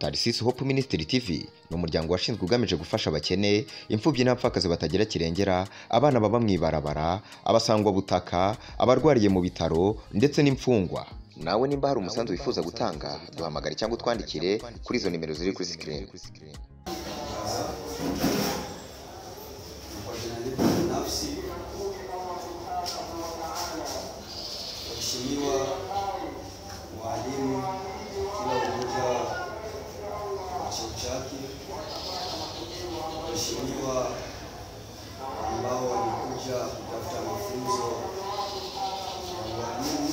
Tarsis Hope Ministry TV ni umuryango washinzwe ugamije gufasha abakene, imfubyi n'abapfakazi batagira kirengera, abana baba mwibarabara, abasangwa butaka, abarwariye mu bitaro ndetse n'imfungwa. Nawe nimba hari umusanzu wifuza gutanga, duhamagare cyangwa utwandikire kuri izo nimero ziri kuri screen. Walimu kila mmoja cheo chake, waheshimiwa ambao walikuja kutafuta mafunzo ya walimu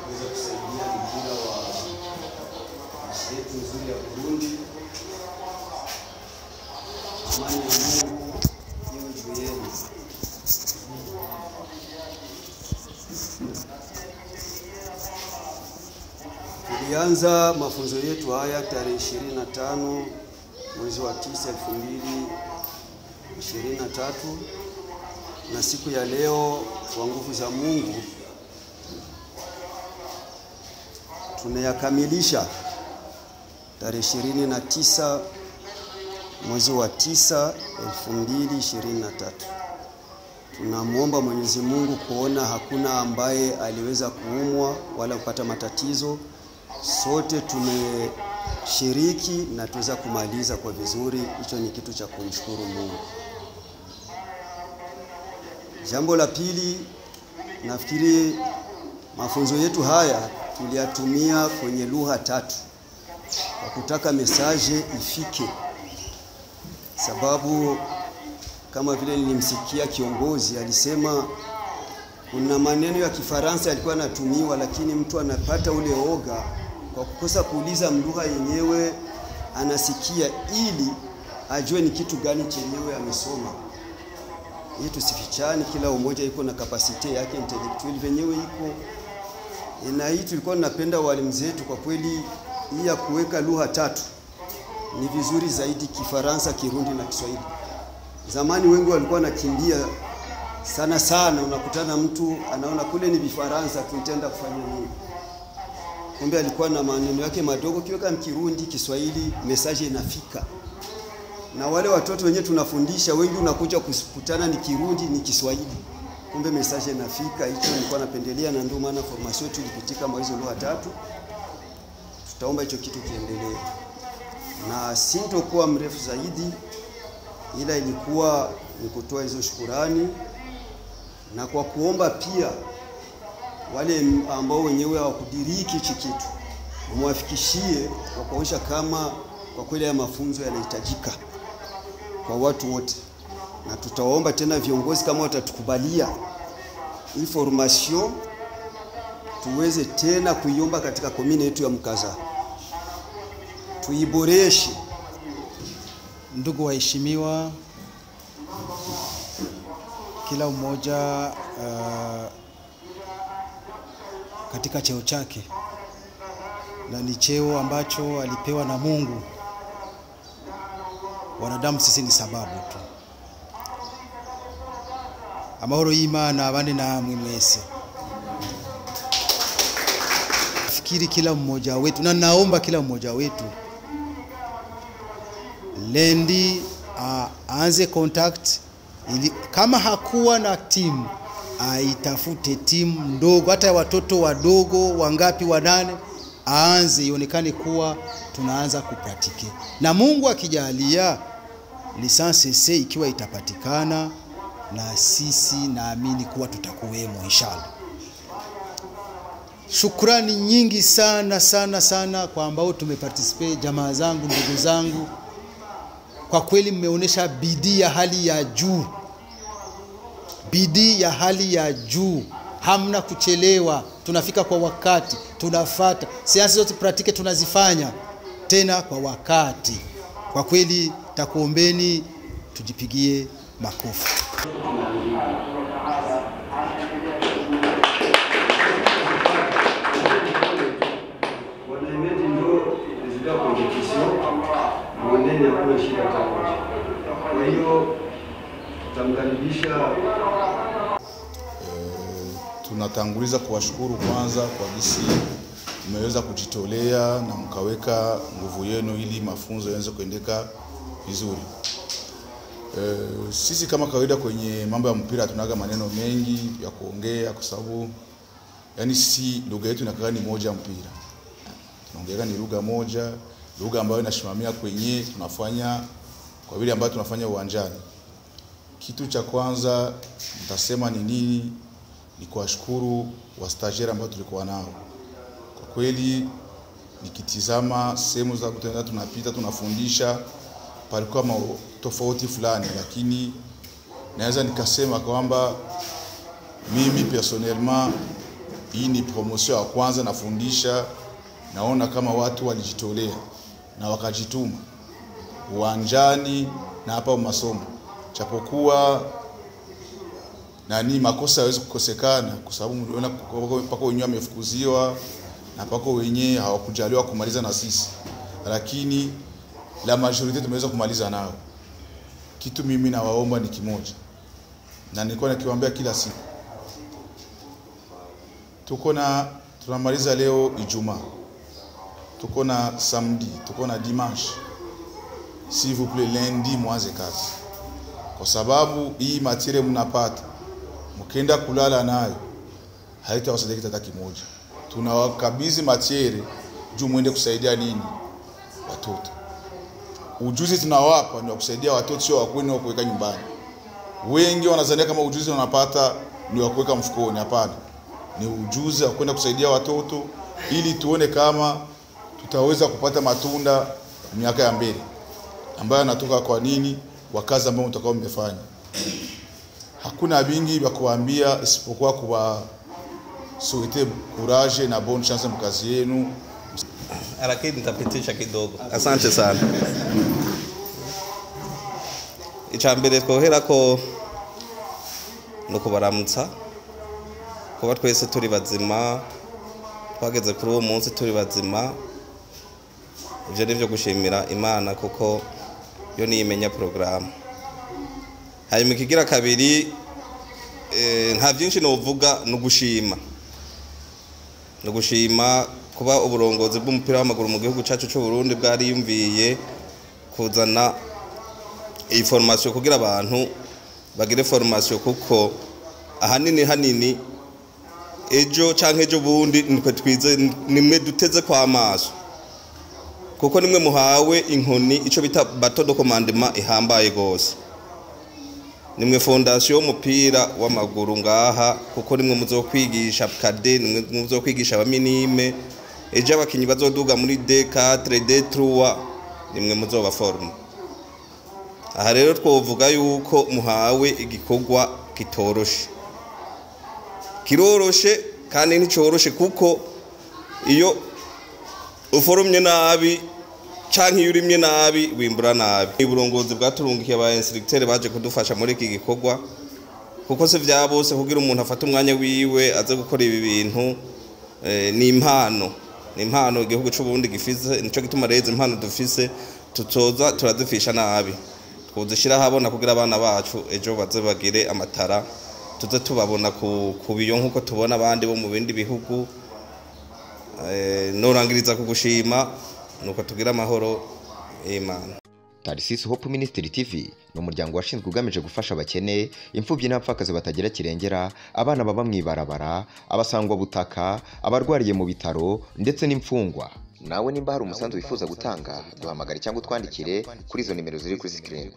kuweza kusaidia mpira wa nchi yetu nzuri ya Burundi. Amani ya Mungu iwe juu yenu. Tulianza mafunzo yetu haya tarehe 25 mwezi wa 9 2023, na siku ya leo kwa nguvu za Mungu tunayakamilisha tarehe 29 mwezi wa 9 2023. Tunamwomba Mwenyezi Mungu kuona hakuna ambaye aliweza kuumwa wala kupata matatizo. Sote tumeshiriki na tuweza kumaliza kwa vizuri. Hicho ni kitu cha kumshukuru Mungu. Jambo la pili, nafikiri mafunzo yetu haya tuliyatumia kwenye lugha 3 kwa kutaka message ifike, sababu kama vile nilimsikia kiongozi alisema kuna maneno ya Kifaransa yalikuwa yanatumiwa, lakini mtu anapata ule oga kwa kukosa kuuliza lugha yenyewe anasikia, ili ajue ni kitu gani chenyewe amesoma. Hii tusifichane, kila umoja iko na kapasite yake intellectual venyewe iko. Na hii tulikuwa tunapenda walimu zetu kwa kweli, hii ya kuweka lugha 3 ni vizuri zaidi, Kifaransa, Kirundi na Kiswahili. Zamani wengi walikuwa nakimbia sana, unakutana mtu anaona kule ni Vifaransa, tunatenda kufanya nini? Kumbe alikuwa na maneno yake madogo, kiweka Kirundi, Kiswahili, message inafika. Na wale watoto wenyewe tunafundisha wengi unakuja kukutana ni Kirundi ni Kiswahili, kumbe message inafika. Hicho nilikuwa napendelea, na ndio maana formation yetu ilipitika mwa hizo lugha 3. Tutaomba hicho kitu kiendelee, na sintokuwa mrefu zaidi, ila ilikuwa ni kutoa hizo shukurani na kwa kuomba pia wale ambao wenyewe hawakudiriki hichi kitu muwafikishie, kwa kuonyesha kama kwa kweli ya mafunzo yanahitajika kwa watu wote. Na tutaomba tena viongozi kama watatukubalia hii formation tuweze tena kuiomba katika komini yetu ya Mkaza, tuiboreshe. Ndugu waheshimiwa, kila mmoja katika cheo chake, na ni cheo ambacho alipewa na Mungu. Wanadamu sisi ni sababu tu. Amahoro y'Imana abane namwe mwese. Fikiri kila mmoja wetu, na naomba kila mmoja wetu lendi aanze contact, ili kama hakuwa na timu aitafute timu ndogo, hata watoto wadogo wangapi, 8, aanze ionekane kuwa tunaanza kupratike. Na Mungu akijalia lisansi C ikiwa itapatikana, na sisi naamini kuwa tutakuwemo inshallah. Shukrani nyingi sana kwa ambao tumeparticipate, jamaa zangu, ndugu zangu. Kwa kweli mmeonyesha bidii ya hali ya juu. Bidii ya hali ya juu. Hamna kuchelewa. Tunafika kwa wakati. Tunafuata. Siansi zote pratike tunazifanya tena kwa wakati. Kwa kweli takuombeni tujipigie makofi. Wanaimeti ndio zile competition mwenene hakuna shida tofauti. Kwa hiyo tutamkaribisha. Tunatanguliza kuwashukuru kwanza kwa jinsi mmeweza kujitolea na mkaweka nguvu yenu ili mafunzo yaanze kuendeka vizuri. Sisi kama kawaida kwenye mambo ya mpira tunaga maneno mengi ya kuongea kwa sababu yani si lugha yetu inakaa ni moja mpira. Tunaongea ni lugha moja, lugha ambayo inasimamia kwenye tunafanya kwa vile ambayo tunafanya uwanjani. Kitu cha kwanza nitasema ni nini? Ni kuwashukuru wastagiaire ambao tulikuwa nao. Kwa kweli nikitizama sehemu za kutenda tunapita tunafundisha palikuwa tofauti fulani, lakini naweza nikasema kwamba mimi personnellement hii ni promotion ya kwanza nafundisha, naona kama watu walijitolea na wakajituma uwanjani na hapa masomo. Japokuwa makosa hawezi kukosekana kwa sababu mliona pako wenyewe wamefukuziwa na pako wenyewe hawakujaliwa kumaliza na sisi, lakini la majority tumeweza kumaliza nao. Kitu mimi nawaomba ni kimoja, na nilikuwa nikiwaambia kila siku, tunamaliza leo Ijumaa, tuko na samedi, tuko na dimanche. S'il vous plaît, lundi mwanze kazi, kwa sababu hii matiere mnapata mkienda kulala nayo haitawasaidia hata kimoja. Tunawakabidhi matiere juu muende kusaidia nini watoto. Ujuzi tunawapa ni wa kusaidia watoto, sio wa kwenda kuweka nyumbani. Wengi wanazania kama ujuzi wanapata ni wa kuweka mfukoni. Hapana, ni ujuzi wa kwenda kusaidia watoto ili tuone kama tutaweza kupata matunda miaka ya mbele ambayo yanatoka kwa nini wa kazi ambayo mtakao mmefanya. Hakuna vingi vya kuambia isipokuwa kuwa souhaiter courage na bonne chance mkazi yenu. Lakini nitapitisha kidogo. Asante sana. Icambere twohera ko no kubaramutsa kuba twese turi bazima, twageze kuri uwo munsi turi bazima. Ivyo nivyo gushimira Imana kuko yo niyimenya program. Hanyuma ikigira kabiri nta byinshi novuga no gushima. No gushima kuba uburongozi bw'umupira w'amaguru mu gihugu cyacu cy'u Burundi bwari yumviye kuzana iyi formation kugira abantu bagire formation, kuko hanini ejo canke ejo bundi niko twize nimwe duteze kwa amaso, kuko nimwe muhawe inkoni ico bita bateau de commandement ihambaye gose. Nimwe fondation y'umupira w'amaguru ngaha, kuko nimwe muzokwigisha kade, nimwe muzokwigisha abaminime, ejo abakinyi bazoduga muri D4 D3 nimwe muzoba forme. Aha rero twovuga yuko muhawe igikorwa kitoroshe, kiroroshe kandi nticoroshe, kuko iyo uforumye nabi canke yurimye nabi wimbura nabi. Uburongozi bwaturungikiye aba instructeur baje kudufasha muri iki gikorwa, kuko se vya bose kugira umuntu afata umwanya wiwe aze gukora ibi bintu ni impano igihugu cy'u Burundi gifise. Nico gituma reze impano dufise tutoza turazifisha nabi, twuzishira habona kugira abana bacu ejo baze bagire amatara, tuze tubabona ku biyo nkuko tubona abandi bo mu bindi bihugu. Norangiriza kugushima nuko tugira amahoro Imana. Tarsis Hope Ministry TV no muryango washinzwe ugamije gufasha abakene, imfubyi n'abapfakazi batagira kirengera, abana baba mwibarabara, abasangwa butaka, abarwariye mu bitaro ndetse n'imfungwa. Nawe nimba hari umusanzu wifuza gutanga, duhamagare cyangwa twandikire kuri izo nimero ziri kuri screen.